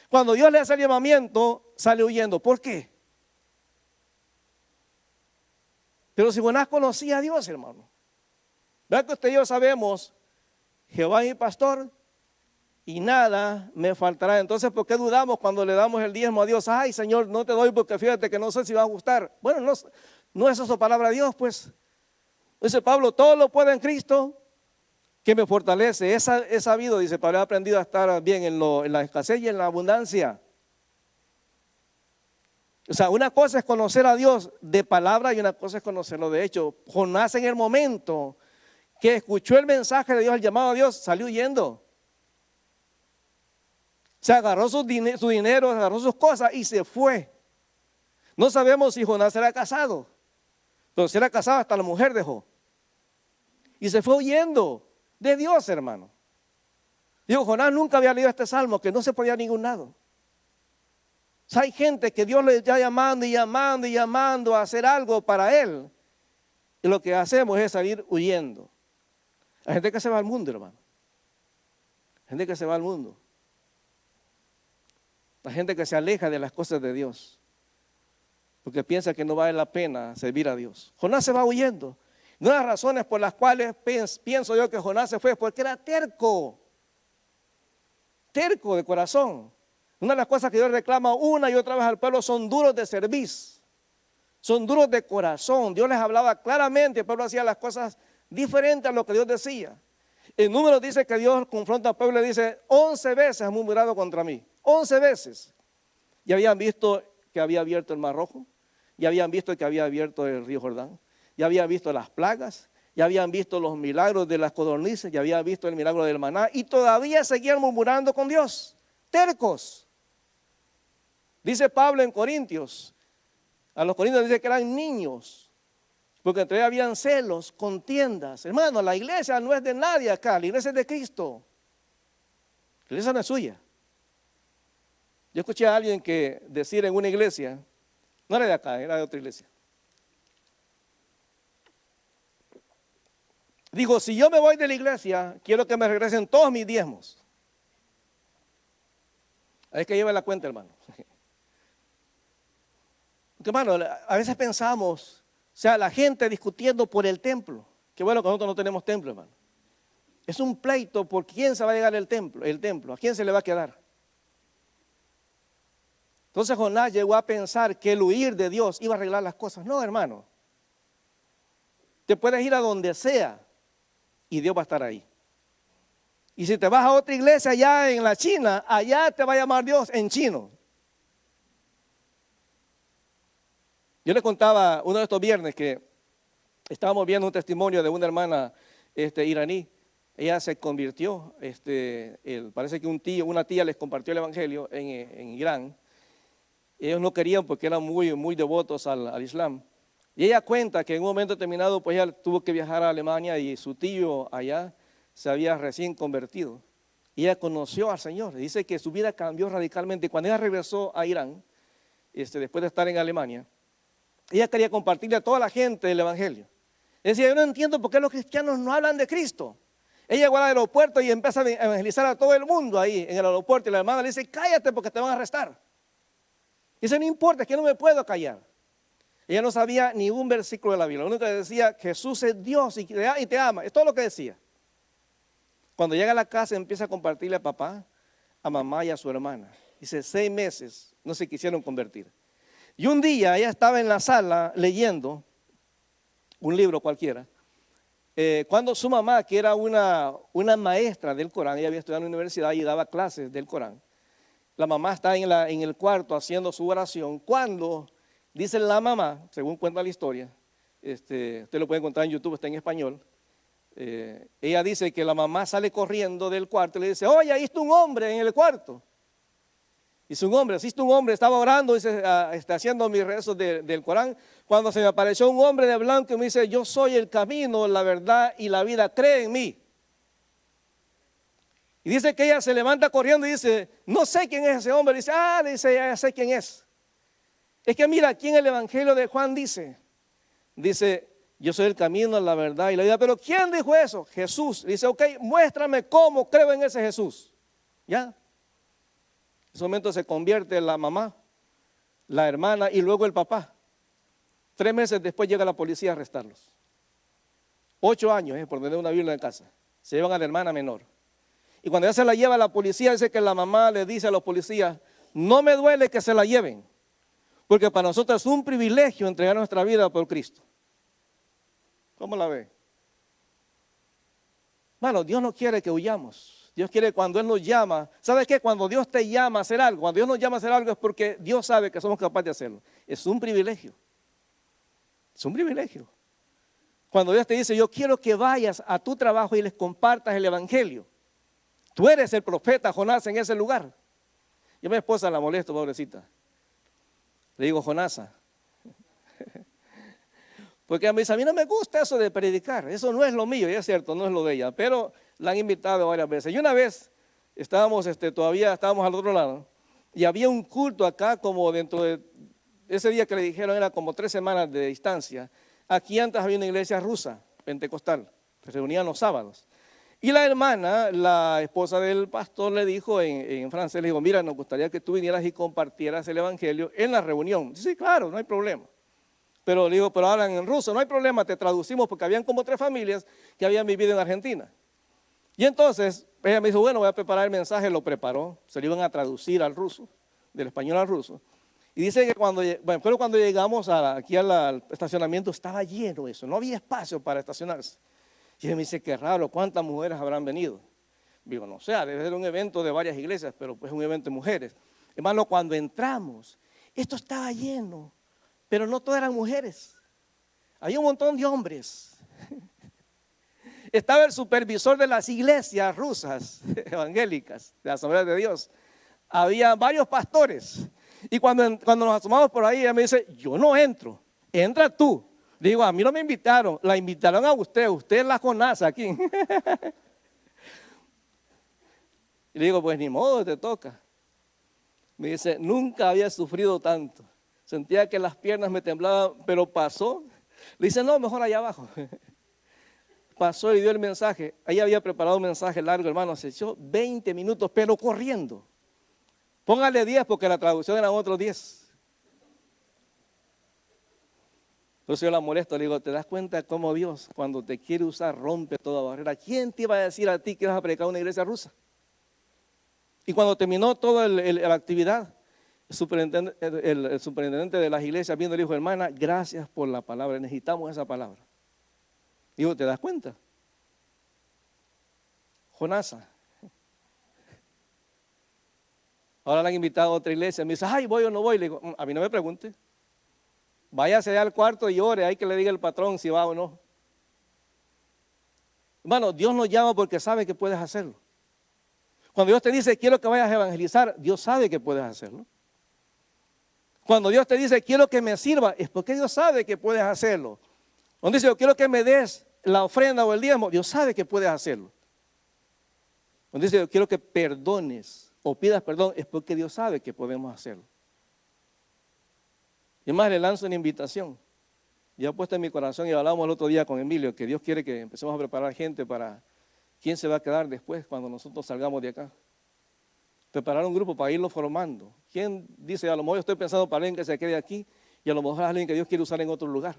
cuando Dios le hace el llamamiento, sale huyendo? ¿Por qué? Pero si Jonás conocía a Dios, hermano. ¿Verdad que usted y yo sabemos, Jehová es mi pastor y nada me faltará? Entonces, ¿por qué dudamos cuando le damos el diezmo a Dios? Ay, Señor, no te doy porque fíjate que no sé si va a gustar. Bueno, no es eso palabra de Dios, pues. Dice Pablo, todo lo puedo en Cristo que me fortalece. He sabido, dice Pablo, he aprendido a estar bien en la escasez y en la abundancia. O sea, una cosa es conocer a Dios de palabra y una cosa es conocerlo de hecho. Jonás, en el momento que escuchó el mensaje de Dios, el llamado a Dios, salió huyendo. Se agarró su dinero, agarró sus cosas y se fue. No sabemos si Jonás era casado, pero si era casado hasta la mujer dejó. Y se fue huyendo de Dios, hermano. Digo, Jonás nunca había leído este salmo, que no se podía a ningún lado. sea, hay gente que Dios le está llamando y llamando y llamando a hacer algo para Él. Y lo que hacemos es salir huyendo. Hay gente que se va al mundo, hermano. Gente que se va al mundo. La gente que se aleja de las cosas de Dios. Porque piensa que no vale la pena servir a Dios. Jonás se va huyendo. Una de las razones por las cuales pienso yo que Jonás se fue, porque era terco. Terco de corazón. Una de las cosas que Dios reclama una y otra vez al pueblo son duros de servicio. Son duros de corazón. Dios les hablaba claramente, el pueblo hacía las cosas diferentes a lo que Dios decía. El número dice que Dios confronta al pueblo y le dice, 11 veces han murmurado contra mí. 11 veces. Y habían visto que había abierto el Mar Rojo. Ya habían visto que había abierto el río Jordán. Ya habían visto las plagas. Ya habían visto los milagros de las codornices. Ya habían visto el milagro del maná. Y todavía seguían murmurando con Dios. Tercos. Dice Pablo en Corintios. A los corintios dice que eran niños. Porque entre ellos habían celos, contiendas. Hermano, la iglesia no es de nadie acá. La iglesia es de Cristo. La iglesia no es suya. Yo escuché a alguien que decir en una iglesia, no era de acá, era de otra iglesia. Digo, si yo me voy de la iglesia, quiero que me regresen todos mis diezmos. Hay que llevar la cuenta, hermano. Porque, hermano, a veces pensamos, o sea, la gente discutiendo por el templo. Qué bueno que nosotros no tenemos templo, hermano. Es un pleito por quién se va a llegar el templo, a quién se le va a quedar. Entonces Jonás llegó a pensar que el huir de Dios iba a arreglar las cosas. No, hermano. Te puedes ir a donde sea y Dios va a estar ahí. Y si te vas a otra iglesia allá en la China, allá te va a llamar Dios en chino. Yo le contaba uno de estos viernes que estábamos viendo un testimonio de una hermana iraní. Ella se convirtió, parece que una tía les compartió el evangelio en Irán. Ellos no querían porque eran muy devotos al Islam. Y ella cuenta que en un momento determinado pues ella tuvo que viajar a Alemania y su tío allá se había recién convertido. Y ella conoció al Señor. Dice que su vida cambió radicalmente. Cuando ella regresó a Irán, después de estar en Alemania, ella quería compartirle a toda la gente el evangelio. Decía, yo no entiendo por qué los cristianos no hablan de Cristo. Ella llegó al aeropuerto y empieza a evangelizar a todo el mundo ahí en el aeropuerto. Y la hermana le dice, cállate porque te van a arrestar. Dice, no importa, es que no me puedo callar. Ella no sabía ni un versículo de la Biblia. Lo único que decía, Jesús es Dios y te ama. Es todo lo que decía. Cuando llega a la casa empieza a compartirle a papá, a mamá y a su hermana. Dice, 6 meses no se quisieron convertir. Y un día ella estaba en la sala leyendo un libro cualquiera. Cuando su mamá, que era una maestra del Corán, ella había estudiado en la universidad y daba clases del Corán. La mamá está en el cuarto haciendo su oración. Cuando dice la mamá, según cuenta la historia, usted lo puede encontrar en YouTube, está en español. Ella dice que la mamá sale corriendo del cuarto y le dice, oye, ahí está un hombre en el cuarto. Dice un hombre, estaba orando, dice, haciendo mis rezos del Corán, cuando se me apareció un hombre de blanco y me dice, yo soy el camino, la verdad y la vida, cree en mí. Y dice que ella se levanta corriendo y dice, no sé quién es ese hombre. Dice, ya sé quién es. Es que mira, aquí en el Evangelio de Juan dice, yo soy el camino, la verdad y la vida. Pero ¿quién dijo eso? Jesús. Dice, ok, muéstrame cómo creo en ese Jesús. ¿Ya? En ese momento se convierte la mamá, la hermana y luego el papá. 3 meses después llega la policía a arrestarlos. 8 años, por tener una Biblia en casa. Se llevan a la hermana menor. Y cuando ella se la lleva a la policía, dice que la mamá le dice a los policías, no me duele que se la lleven, porque para nosotros es un privilegio entregar nuestra vida por Cristo. ¿Cómo la ve? Bueno, Dios no quiere que huyamos. Dios quiere cuando Él nos llama. ¿Sabes qué? Cuando Dios te llama a hacer algo, cuando Dios nos llama a hacer algo es porque Dios sabe que somos capaces de hacerlo. Es un privilegio. Es un privilegio. Cuando Dios te dice, yo quiero que vayas a tu trabajo y les compartas el evangelio. Tú eres el profeta Jonás en ese lugar. Yo a mi esposa la molesto, pobrecita. Le digo, Jonasa. Porque a mí no me gusta eso de predicar. Eso no es lo mío, y es cierto, no es lo de ella. Pero la han invitado varias veces. Y una vez todavía estábamos al otro lado. Y había un culto acá como dentro de, ese día que le dijeron era como 3 semanas de distancia. Aquí antes había una iglesia rusa, pentecostal, se reunían los sábados. Y la hermana, la esposa del pastor, le dijo en francés, le dijo, mira, nos gustaría que tú vinieras y compartieras el evangelio en la reunión. Dice, sí, claro, no hay problema. Pero le digo, pero hablan en ruso, no hay problema, te traducimos, porque habían como 3 familias que habían vivido en Argentina. Y entonces, ella me dijo, bueno, voy a preparar el mensaje, lo preparó, se lo iban a traducir al ruso, del español al ruso. Y dice que cuando llegamos aquí al estacionamiento estaba lleno eso, no había espacio para estacionarse. Y él me dice, qué raro, ¿cuántas mujeres habrán venido? Digo, no sé, debe ser un evento de varias iglesias, pero pues es un evento de mujeres. Hermano, cuando entramos, esto estaba lleno, pero no todas eran mujeres. Había un montón de hombres. Estaba el supervisor de las iglesias rusas, evangélicas, de la Asamblea de Dios. Había varios pastores. Y cuando nos asomamos por ahí, ella me dice, yo no entro, entra tú. Digo, a mí no me invitaron, la invitaron a usted es la Jonasa aquí. Y le digo, pues ni modo, te toca. Me dice, nunca había sufrido tanto. Sentía que las piernas me temblaban, pero pasó. Le dice, no, mejor allá abajo. Pasó y dio el mensaje. Ella había preparado un mensaje largo, hermano. Se echó 20 minutos, pero corriendo. Póngale 10 porque la traducción eran otros 10. Entonces yo la molesto, le digo, ¿te das cuenta cómo Dios cuando te quiere usar rompe toda barrera? ¿Quién te iba a decir a ti que vas a predicar una iglesia rusa? Y cuando terminó toda la actividad, el superintendente de las iglesias viendo le dijo, hermana, gracias por la palabra, necesitamos esa palabra. Digo, ¿te das cuenta? Jonasa. Ahora la han invitado a otra iglesia, me dice, ay, ¿voy o no voy? Le digo, a mí no me pregunte. Váyase allá al cuarto y ore, hay que le diga el patrón si va o no. Hermano, Dios nos llama porque sabe que puedes hacerlo. Cuando Dios te dice, quiero que vayas a evangelizar, Dios sabe que puedes hacerlo. Cuando Dios te dice, quiero que me sirva, es porque Dios sabe que puedes hacerlo. Cuando dice, yo quiero que me des la ofrenda o el diezmo, Dios sabe que puedes hacerlo. Cuando dice, yo quiero que perdones o pidas perdón, es porque Dios sabe que podemos hacerlo. Y más le lanzo una invitación. Ya he puesto en mi corazón y hablábamos el otro día con Emilio, que Dios quiere que empecemos a preparar gente para quién se va a quedar después cuando nosotros salgamos de acá. Preparar un grupo para irlo formando. ¿Quién dice, a lo mejor yo estoy pensando para alguien que se quede aquí y a lo mejor es alguien que Dios quiere usar en otro lugar?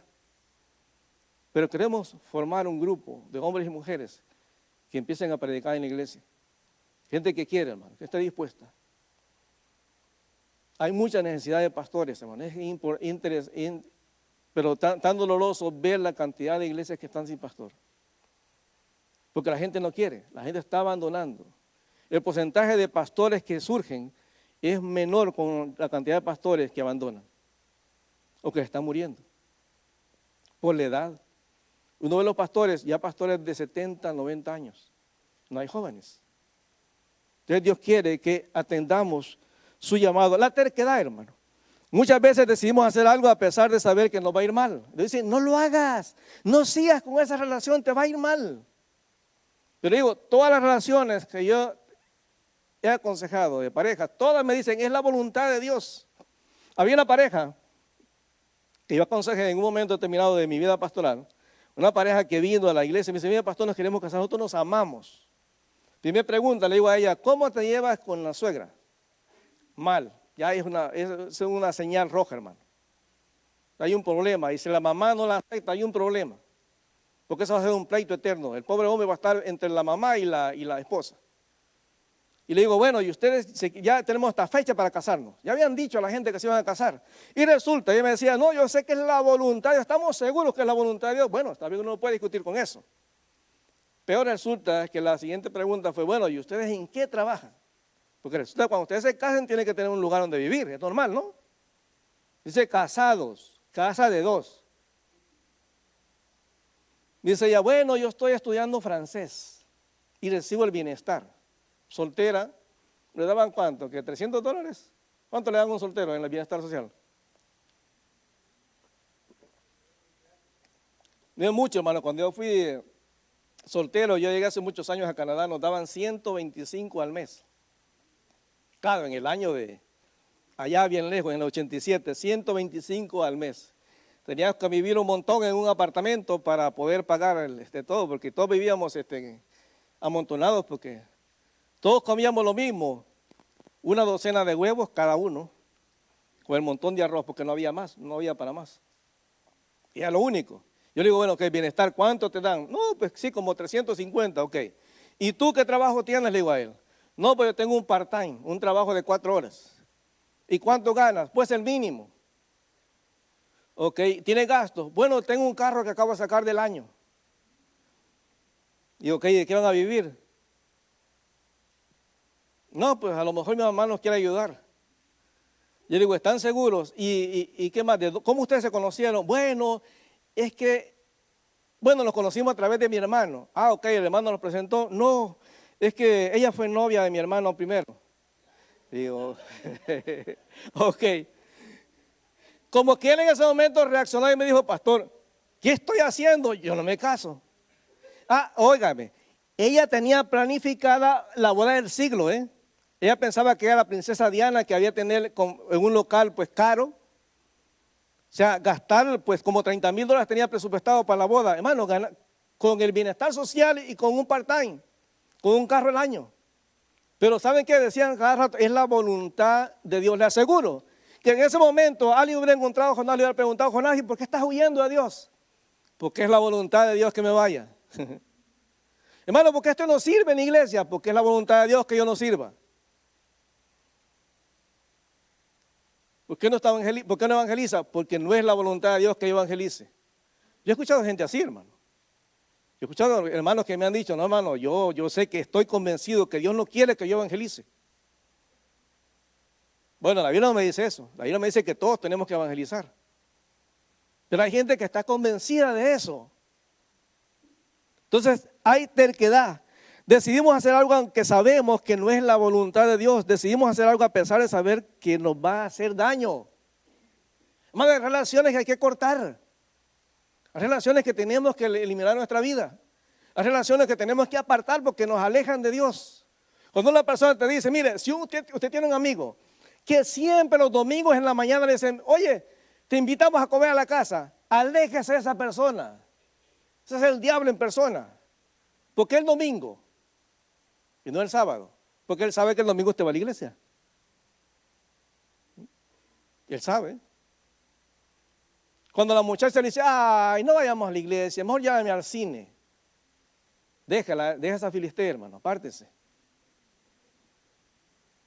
Pero queremos formar un grupo de hombres y mujeres que empiecen a predicar en la iglesia. Gente que quiere, hermano, que esté dispuesta. Hay mucha necesidad de pastores, hermano. Pero tan doloroso ver la cantidad de iglesias que están sin pastor. Porque la gente no quiere, la gente está abandonando. El porcentaje de pastores que surgen es menor con la cantidad de pastores que abandonan o que están muriendo por la edad. Uno de los pastores, ya pastores de 70, 90 años, no hay jóvenes. Entonces Dios quiere que atendamos su llamado. La terquedad, hermano. Muchas veces decidimos hacer algo a pesar de saber que nos va a ir mal. Dicen, no lo hagas, no sigas con esa relación, te va a ir mal. Pero digo, todas las relaciones que yo he aconsejado de pareja, todas me dicen, es la voluntad de Dios. Había una pareja que yo aconsejé en un momento determinado de mi vida pastoral, una pareja que vino a la iglesia y me dice, mira pastor, nos queremos casar, nosotros nos amamos. Primera pregunta, le digo a ella, ¿cómo te llevas con la suegra? Mal, ya es una señal roja, hermano. Hay un problema, y si la mamá no la acepta, hay un problema. Porque eso va a ser un pleito eterno. El pobre hombre va a estar entre la mamá y la esposa. Y le digo, bueno, y ustedes ya tenemos esta fecha para casarnos. Ya habían dicho a la gente que se iban a casar. Y resulta, ella me decía, no, yo sé que es la voluntad de Dios, estamos seguros que es la voluntad de Dios. Bueno, está bien, uno no puede discutir con eso. Peor resulta que la siguiente pregunta fue, bueno, ¿y ustedes en qué trabajan? Porque resulta que cuando ustedes se casen tienen que tener un lugar donde vivir, es normal, ¿no? Dice casados, casa de 2. Dice ella, bueno, yo estoy estudiando francés y recibo el bienestar. Soltera, ¿le daban cuánto? ¿Que $300? ¿Cuánto le dan a un soltero en el bienestar social? No es mucho, hermano. Cuando yo fui soltero, yo llegué hace muchos años a Canadá, nos daban 125 al mes. Claro, en el año de allá bien lejos, en el 87, 125 al mes. Teníamos que vivir un montón en un apartamento para poder pagar todo, porque todos vivíamos amontonados, porque todos comíamos lo mismo, una docena de huevos cada uno, con el montón de arroz, porque no había más, no había para más. Y era lo único. Yo le digo, bueno, ok, bienestar, ¿cuánto te dan? No, pues sí, como 350, ok. ¿Y tú qué trabajo tienes? Le digo a él. No, pues yo tengo un part-time, un trabajo de 4 horas. ¿Y cuánto ganas? Pues el mínimo. Ok, ¿tiene gastos? Bueno, tengo un carro que acabo de sacar del año. Y ok, ¿de qué van a vivir? No, pues a lo mejor mi mamá nos quiere ayudar. Yo digo, ¿están seguros? ¿Y qué más? ¿Cómo ustedes se conocieron? Bueno, es que, nos conocimos a través de mi hermano. Ah, ok, el hermano nos presentó. No, es que ella fue novia de mi hermano primero. Digo, ok. Como que él en ese momento reaccionó y me dijo, pastor, ¿qué estoy haciendo? Yo no me caso. Ah, óigame, ella tenía planificada la boda del siglo, ¿eh? Ella pensaba que era la princesa Diana que había tener en un local pues caro. O sea, gastar pues como $30,000 tenía presupuestado para la boda. Hermano, con el bienestar social y con un part-time, con un carro al año. Pero ¿saben qué decían cada rato? Es la voluntad de Dios. Le aseguro que en ese momento alguien hubiera encontrado a Jonás, le hubiera preguntado, Jonás, ¿y por qué estás huyendo de Dios? Porque es la voluntad de Dios que me vaya. Hermano, ¿por qué esto no sirve en la iglesia? Porque es la voluntad de Dios que yo no sirva. ¿Por qué no evangeliza? Porque no es la voluntad de Dios que yo evangelice. Yo he escuchado gente así, hermano. Yo he escuchado hermanos que me han dicho, no, hermano, yo sé que estoy convencido que Dios no quiere que yo evangelice. Bueno, la Biblia no me dice eso. La Biblia me dice que todos tenemos que evangelizar. Pero hay gente que está convencida de eso. Entonces, hay terquedad. Decidimos hacer algo aunque sabemos que no es la voluntad de Dios. Decidimos hacer algo a pesar de saber que nos va a hacer daño. Hermano, hay relaciones que hay que cortar. Hay relaciones que tenemos que eliminar en nuestra vida. Hay relaciones que tenemos que apartar porque nos alejan de Dios. Cuando una persona te dice, mire, si usted tiene un amigo que siempre los domingos en la mañana le dicen, oye, te invitamos a comer a la casa, aléjese de esa persona. Ese es el diablo en persona. ¿Por qué el domingo? Y no el sábado. Porque él sabe que el domingo usted va a la iglesia. Y él sabe. Cuando la muchacha le dice, ay, no vayamos a la iglesia, mejor llévame al cine. Deja esa filistea, hermano, apártese.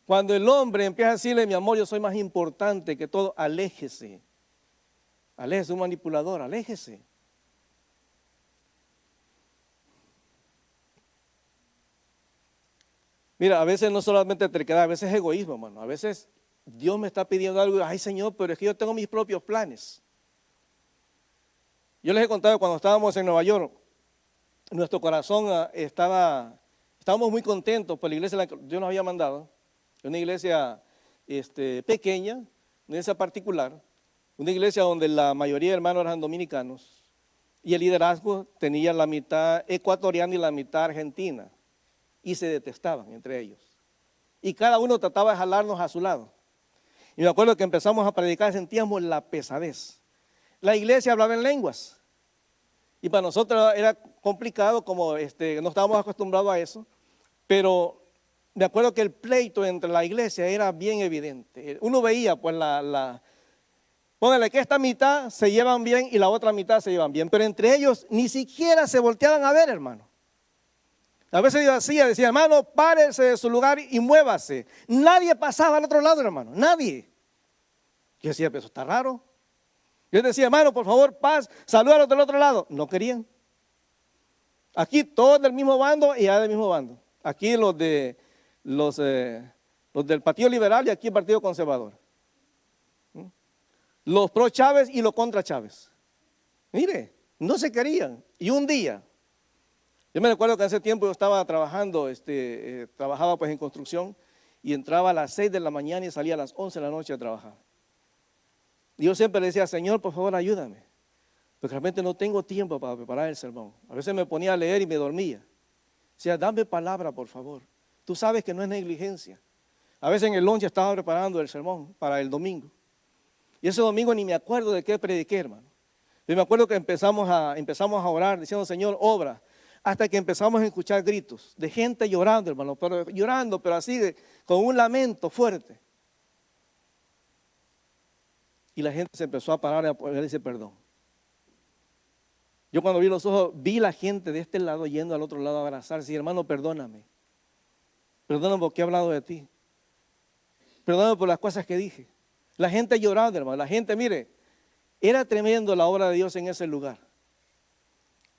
Cuando el hombre empieza a decirle, mi amor, yo soy más importante que todo, aléjese. Aléjese, un manipulador, aléjese. Mira, a veces no solamente terquedad, a veces es egoísmo, hermano. A veces Dios me está pidiendo algo y, ay, Señor, pero es que yo tengo mis propios planes. Yo les he contado cuando estábamos en Nueva York, nuestro corazón estábamos muy contentos por la iglesia que Dios nos había mandado. Una iglesia pequeña, una iglesia particular, una iglesia donde la mayoría de hermanos eran dominicanos y el liderazgo tenía la mitad ecuatoriana y la mitad argentina y se detestaban entre ellos. Y cada uno trataba de jalarnos a su lado. Y me acuerdo que empezamos a predicar, sentíamos la pesadez. La iglesia hablaba en lenguas. Y para nosotros era complicado, como no estábamos acostumbrados a eso. Pero me acuerdo que el pleito entre la iglesia era bien evidente. Uno veía, pues, póngale que esta mitad se llevan bien y la otra mitad se llevan bien. Pero entre ellos ni siquiera se volteaban a ver, hermano. A veces yo decía, hermano, párese de su lugar y muévase. Nadie pasaba al otro lado, hermano, nadie. Yo decía, pero eso está raro. Yo decía, hermano, por favor, paz, saluda a los del otro lado. No querían. Aquí todos del mismo bando y allá del mismo bando. Aquí los del Partido Liberal y aquí el Partido Conservador. Los pro Chávez y los contra Chávez. Mire, no se querían. Y un día, yo me recuerdo que hace tiempo yo estaba trabajando, trabajaba pues en construcción y entraba a las 6 de la mañana y salía a las 11 de la noche a trabajar. Y yo siempre le decía, Señor, por favor, ayúdame, porque realmente no tengo tiempo para preparar el sermón. A veces me ponía a leer y me dormía. Decía, dame palabra, por favor. Tú sabes que no es negligencia. A veces en el lunch estaba preparando el sermón para el domingo. Y ese domingo ni me acuerdo de qué prediqué, hermano. Yo me acuerdo que empezamos a orar diciendo, Señor, obra. Hasta que empezamos a escuchar gritos de gente llorando, hermano, pero así, con un lamento fuerte. Y la gente se empezó a parar y a pedirse perdón. Yo cuando vi los ojos, vi la gente de este lado yendo al otro lado a abrazarse. Y hermano, perdóname. Perdóname porque he hablado de ti. Perdóname por las cosas que dije. La gente llorando, hermano. La gente, mire, era tremendo la obra de Dios en ese lugar.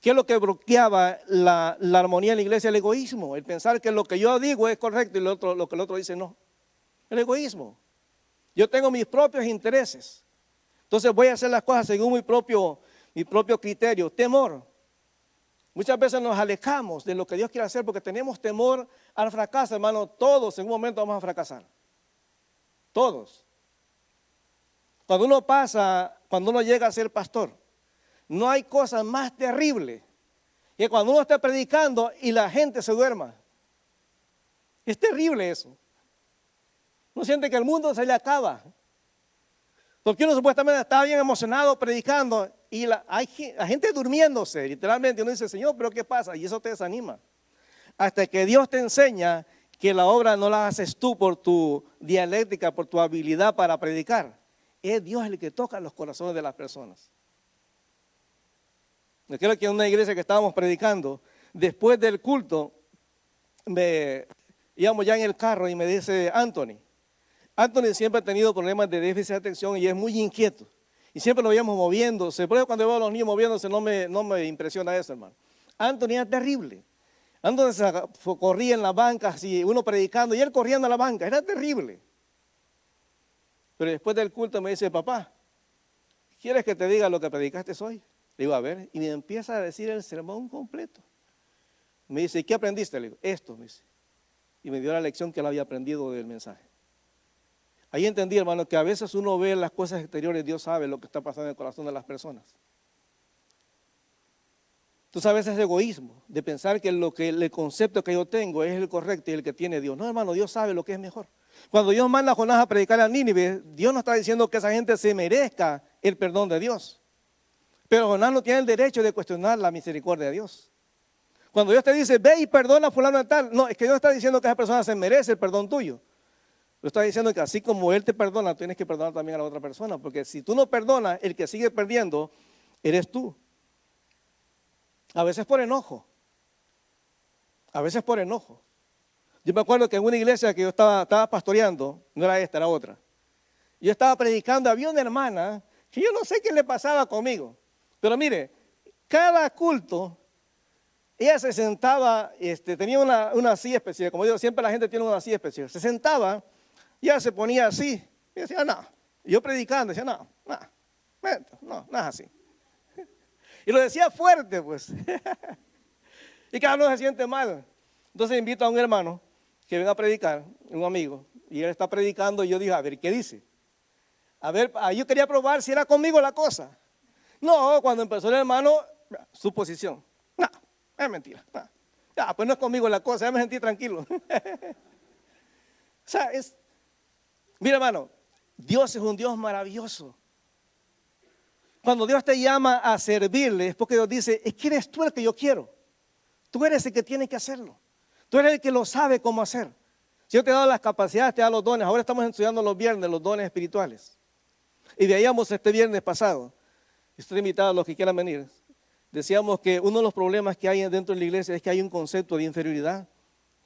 ¿Qué es lo que bloqueaba la armonía en la iglesia? El egoísmo. El pensar que lo que yo digo es correcto y lo que el otro dice no. El egoísmo. Yo tengo mis propios intereses. Entonces voy a hacer las cosas según mi propio criterio. Temor. Muchas veces nos alejamos de lo que Dios quiere hacer porque tenemos temor al fracaso, hermano. Todos en un momento vamos a fracasar. Todos. Cuando uno llega a ser pastor, no hay cosa más terrible que cuando uno está predicando y la gente se duerma. Es terrible eso. Uno siente que el mundo se le acaba. Porque uno supuestamente está bien emocionado predicando y hay gente durmiéndose, literalmente. Uno dice, Señor, ¿pero qué pasa? Y eso te desanima. Hasta que Dios te enseña que la obra no la haces tú por tu dialéctica, por tu habilidad para predicar. Es Dios el que toca los corazones de las personas. Me creo que en una iglesia que estábamos predicando, después del culto, íbamos ya en el carro y me dice Anthony siempre ha tenido problemas de déficit de atención y es muy inquieto. Y siempre lo veíamos moviéndose. Por eso cuando veo a los niños moviéndose no me impresiona eso, hermano. Anthony era terrible. Anthony corría en las bancas y uno predicando y él corriendo a la banca. Era terrible. Pero después del culto me dice, papá, ¿quieres que te diga lo que predicaste hoy? Le digo, a ver, y me empieza a decir el sermón completo. Me dice, ¿y qué aprendiste? Le digo, esto, me dice. Y me dio la lección que él había aprendido del mensaje. Ahí entendí, hermano, que a veces uno ve las cosas exteriores, Dios sabe lo que está pasando en el corazón de las personas. Tú sabes ese egoísmo de pensar que el concepto que yo tengo es el correcto y el que tiene Dios. No, hermano, Dios sabe lo que es mejor. Cuando Dios manda a Jonás a predicar a Nínive, Dios no está diciendo que esa gente se merezca el perdón de Dios. Pero Jonás no tiene el derecho de cuestionar la misericordia de Dios. Cuando Dios te dice, ve y perdona a fulano de tal, no, es que Dios está diciendo que esa persona se merece el perdón tuyo. Lo está diciendo que así como Él te perdona, tienes que perdonar también a la otra persona. Porque si tú no perdonas, el que sigue perdiendo eres tú. A veces por enojo. A veces por enojo. Yo me acuerdo que en una iglesia que yo estaba pastoreando, no era esta, era otra. Yo estaba predicando, había una hermana que yo no sé qué le pasaba conmigo. Pero mire, cada culto, ella se sentaba, tenía una silla especial. Como digo, siempre la gente tiene una silla especial. Se sentaba y ella se ponía así. Y decía, no. Y yo predicando, decía, no es así. Y lo decía fuerte, pues. Y cada uno se siente mal. Entonces invito a un hermano que venga a predicar, un amigo, y él está predicando y yo dije, a ver, ¿qué dice? A ver, yo quería probar si era conmigo la cosa. No, cuando empezó el hermano, su posición. No, es mentira. No. Ya, pues no es conmigo la cosa, ya me sentí tranquilo. O sea, mira, hermano, Dios es un Dios maravilloso. Cuando Dios te llama a servirle, es porque Dios dice, es que eres tú el que yo quiero. Tú eres el que tiene que hacerlo. Tú eres el que lo sabe cómo hacer. Si yo te he dado las capacidades, te he dado los dones. Ahora estamos estudiando los viernes, los dones espirituales. Y veíamos este viernes pasado, estoy invitado a los que quieran venir. Decíamos que uno de los problemas que hay dentro de la iglesia es que hay un concepto de inferioridad.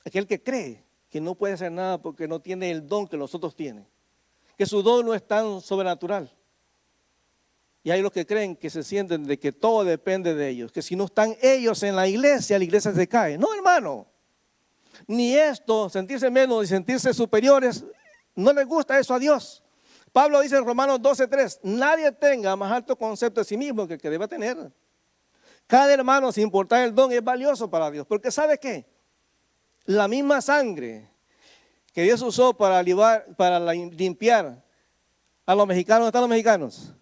Aquel que cree que no puede hacer nada porque no tiene el don que los otros tienen. Que su don no es tan sobrenatural. Y hay los que creen que se sienten de que todo depende de ellos. Que si no están ellos en la iglesia se cae. No, hermano. Ni esto, sentirse menos y sentirse superiores, no les gusta eso a Dios. Pablo dice en Romanos 12:3, nadie tenga más alto concepto de sí mismo que el que deba tener. Cada hermano, sin importar el don, es valioso para Dios. Porque ¿sabe qué? La misma sangre que Dios usó para limpiar a los mexicanos, ¿dónde están los mexicanos?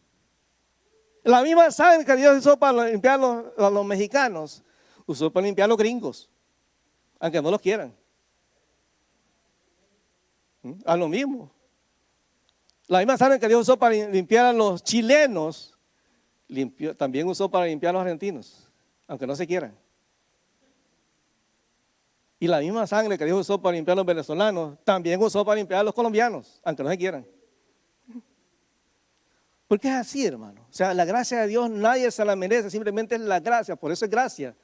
La misma sangre que Dios usó para limpiar a los mexicanos, usó para limpiar a los gringos, aunque no los quieran. A lo mismo. La misma sangre que Dios usó para limpiar a los chilenos, también usó para limpiar a los argentinos, aunque no se quieran. Y la misma sangre que Dios usó para limpiar a los venezolanos, también usó para limpiar a los colombianos, aunque no se quieran. Porque es así, hermano. O sea, la gracia de Dios nadie se la merece, simplemente es la gracia, por eso es gracia.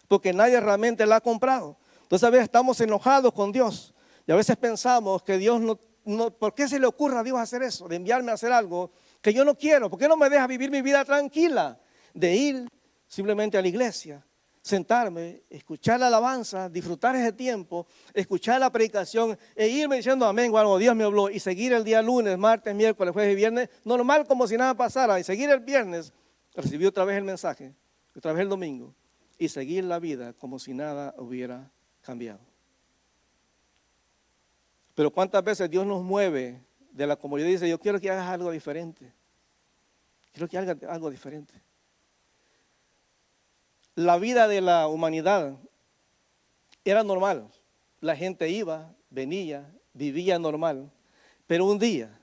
Porque nadie realmente la ha comprado. Entonces a veces estamos enojados con Dios y a veces pensamos que Dios no, ¿por qué se le ocurre a Dios hacer eso? De enviarme a hacer algo que yo no quiero. ¿Por qué no me deja vivir mi vida tranquila? De ir simplemente a la iglesia, sentarme, escuchar la alabanza, disfrutar ese tiempo, escuchar la predicación e irme diciendo amén o algo, Dios me habló, y seguir el día lunes, martes, miércoles, jueves y viernes, normal como si nada pasara, y seguir el viernes, recibir otra vez el mensaje, otra vez el domingo, y seguir la vida como si nada hubiera cambiado. Pero cuántas veces Dios nos mueve de la comodidad y dice, yo quiero que hagas algo diferente, quiero que hagas algo diferente. La vida de la humanidad era normal. La gente iba, venía, vivía normal. Pero un día,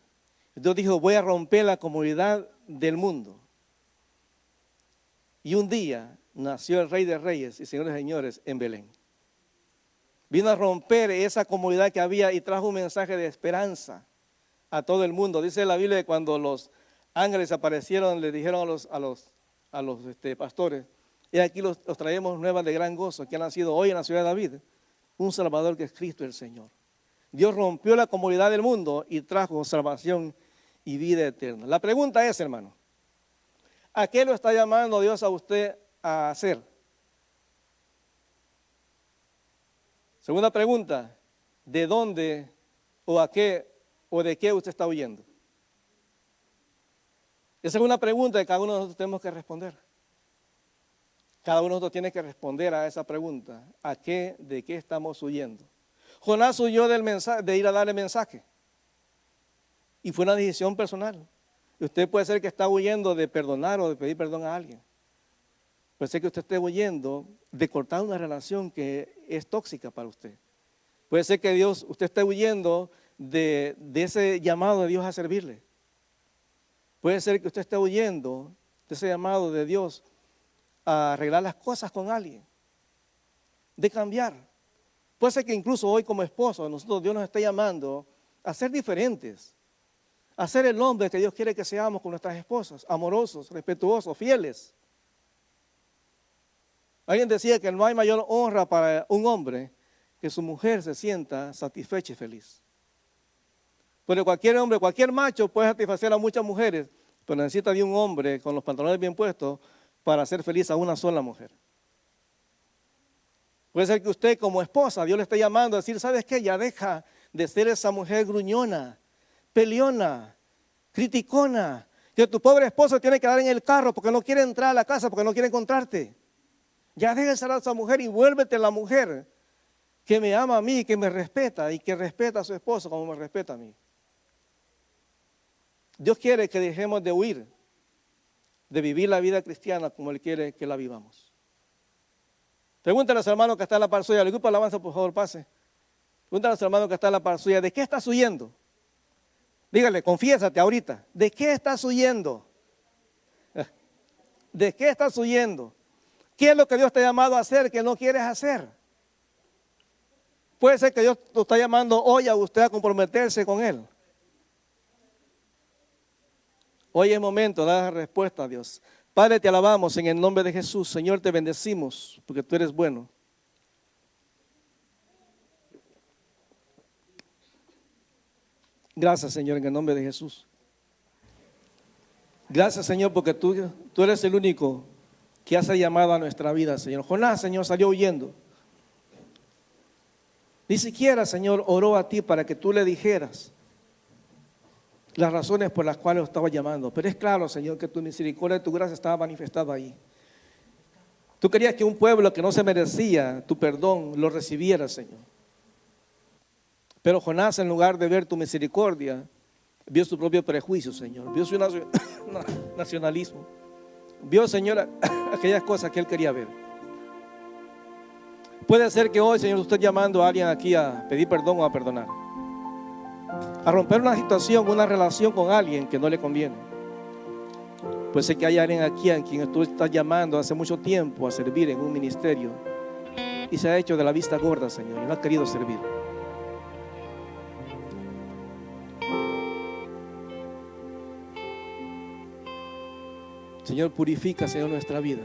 Dios dijo, voy a romper la comodidad del mundo. Y un día nació el Rey de Reyes y Señores de Señores en Belén. Vino a romper esa comodidad que había y trajo un mensaje de esperanza a todo el mundo. Dice la Biblia que cuando los ángeles aparecieron, le dijeron a los pastores, y aquí los traemos nuevas de gran gozo, que ha nacido hoy en la ciudad de David, un Salvador que es Cristo el Señor. Dios rompió la comodidad del mundo y trajo salvación y vida eterna. La pregunta es, hermano, ¿a qué lo está llamando Dios a usted a hacer? Segunda pregunta, ¿de dónde o a qué o de qué usted está huyendo? Esa es una pregunta que cada uno de nosotros tenemos que responder. Cada uno de nosotros tiene que responder a esa pregunta. ¿A qué, de qué estamos huyendo? Jonás huyó de ir a dar el mensaje. Y fue una decisión personal. Y usted puede ser que está huyendo de perdonar o de pedir perdón a alguien. Puede ser que usted esté huyendo de cortar una relación que es tóxica para usted. Puede ser que usted esté huyendo de ese llamado de Dios a servirle. Puede ser que usted esté huyendo de ese llamado de Dios a arreglar las cosas con alguien, de cambiar. Puede ser que incluso hoy como esposo, Dios nos está llamando a ser diferentes, a ser el hombre que Dios quiere que seamos con nuestras esposas, amorosos, respetuosos, fieles. Alguien decía que no hay mayor honra para un hombre que su mujer se sienta satisfecha y feliz. Porque cualquier hombre, cualquier macho puede satisfacer a muchas mujeres, pero necesita de un hombre con los pantalones bien puestos para hacer feliz a una sola mujer. Puede ser que usted como esposa, Dios le esté llamando a decir, ¿sabes qué? Ya deja de ser esa mujer gruñona, peleona, criticona, que tu pobre esposo tiene que dar en el carro porque no quiere entrar a la casa, porque no quiere encontrarte. Ya deja de ser esa mujer y vuélvete la mujer que me ama a mí, que me respeta y que respeta a su esposo como me respeta a mí. Dios quiere que dejemos de huir, de vivir la vida cristiana como Él quiere que la vivamos. Pregúntale a su hermano que está en la par suya, el grupo de alabanza por favor pase. Pregúntale a su hermano que está en la par suya, ¿de qué estás huyendo? Dígale, confiésate ahorita, ¿de qué estás huyendo? ¿De qué estás huyendo? ¿Qué es lo que Dios te ha llamado a hacer que no quieres hacer? Puede ser que Dios lo está llamando hoy a usted a comprometerse con Él. Hoy es momento de dar respuesta a Dios. Padre, te alabamos en el nombre de Jesús. Señor, te bendecimos porque tú eres bueno. Gracias, Señor, en el nombre de Jesús. Gracias, Señor, porque tú eres el único que hace llamada a nuestra vida, Señor. Jonás, Señor, salió huyendo. Ni siquiera, Señor, oró a ti para que tú le dijeras las razones por las cuales lo estaba llamando. Pero es claro, Señor, que tu misericordia y tu gracia estaba manifestada ahí. Tú querías que un pueblo que no se merecía tu perdón lo recibiera, Señor. Pero Jonás, en lugar de ver tu misericordia, vio su propio prejuicio, Señor. Vio su nacionalismo. Vio, Señor, aquellas cosas que él quería ver. Puede ser que hoy, Señor, usted llamando a alguien aquí a pedir perdón o a perdonar. a romper una situación, una relación con alguien que no le conviene. Pues sé que hay alguien aquí a quien tú estás llamando hace mucho tiempo a servir en un ministerio y se ha hecho de la vista gorda, Señor, y no ha querido servir. Señor, purifica, Señor, nuestra vida.